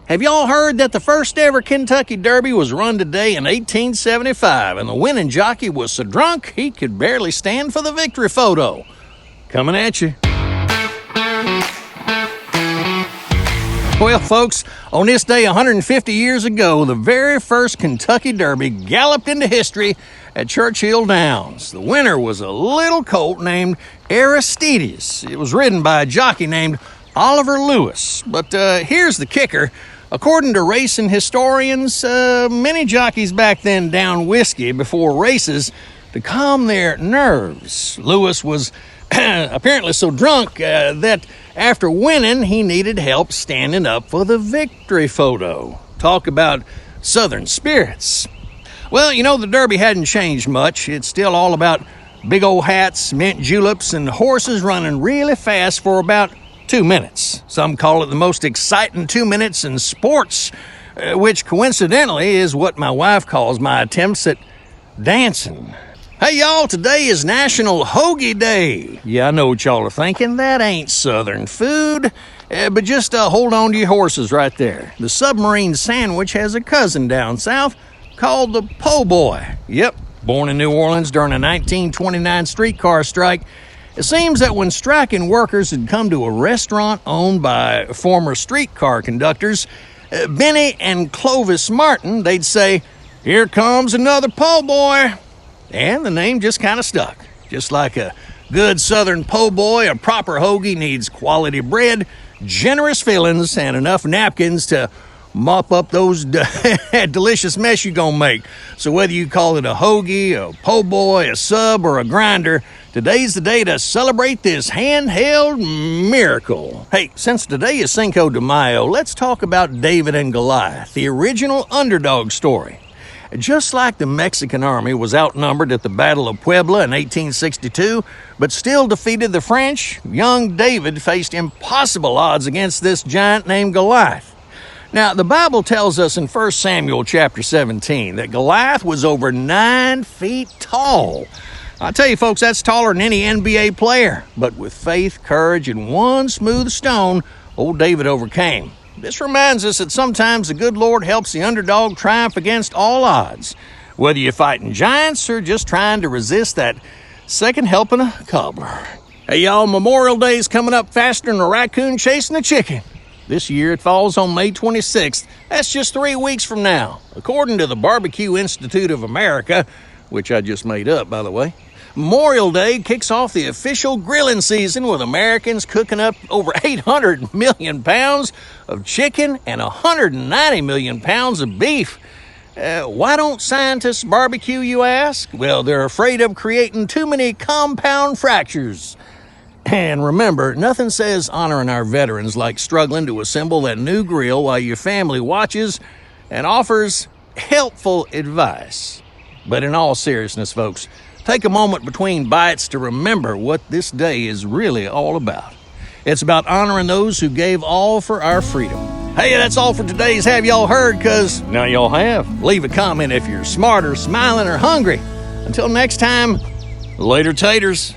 Have y'all heard that the first ever Kentucky Derby was run today in 1875, and the winning jockey was so drunk he could barely stand for the victory photo? Coming at you. Well, folks, on this day 150 years ago, the very first Kentucky Derby galloped into history at Churchill Downs. The winner was a little colt named Aristides. It was ridden by a jockey named Oliver Lewis. But here's the kicker. According to racing historians, many jockeys back then downed whiskey before races to calm their nerves. Lewis was apparently so drunk that after winning, he needed help standing up for the victory photo. Talk about Southern spirits. Well, you know, the Derby hadn't changed much. It's still all about big old hats, mint juleps, and horses running really fast for about 2 minutes. Some call it the most exciting 2 minutes in sports, which coincidentally is what my wife calls my attempts at dancing. Hey y'all, today is National Hoagie Day. Yeah, I know what y'all are thinking. That ain't Southern food. But just hold on to your horses right there. The submarine sandwich has a cousin down south called the po' boy. Yep, born in New Orleans during a 1929 streetcar strike. It seems that when striking workers had come to a restaurant owned by former streetcar conductors, Benny and Clovis Martin, they'd say, "Here comes another po' boy." And the name just kind of stuck. Just like a good Southern po' boy, a proper hoagie needs quality bread, generous fillings, and enough napkins to mop up those delicious mess you're gonna make. So whether you call it a hoagie, a po' boy, a sub, or a grinder, today's the day to celebrate this handheld miracle. Hey, since today is Cinco de Mayo, let's talk about David and Goliath, the original underdog story. Just like the Mexican army was outnumbered at the Battle of Puebla in 1862, but still defeated the French, young David faced impossible odds against this giant named Goliath. Now, the Bible tells us in 1 Samuel chapter 17 that Goliath was over 9 feet tall. I tell you, folks, that's taller than any NBA player. But with faith, courage, and one smooth stone, old David overcame. This reminds us that sometimes the good Lord helps the underdog triumph against all odds, whether you're fighting giants or just trying to resist that second helping of cobbler. Hey, y'all, Memorial Day's coming up faster than a raccoon chasing a chicken. This year it falls on May 26th. That's just 3 weeks from now. According to the Barbecue Institute of America, which I just made up, by the way, Memorial Day kicks off the official grilling season with Americans cooking up over 800 million pounds of chicken and 190 million pounds of beef. Why don't scientists barbecue, you ask? Well, they're afraid of creating too many compound fractures. And remember, nothing says honoring our veterans like struggling to assemble that new grill while your family watches and offers helpful advice. But in all seriousness, folks, take a moment between bites to remember what this day is really all about. It's about honoring those who gave all for our freedom. Hey, that's all for today's Have Y'all Heard, because now y'all have. Leave a comment if you're smart or smiling or hungry. Until next time, later taters.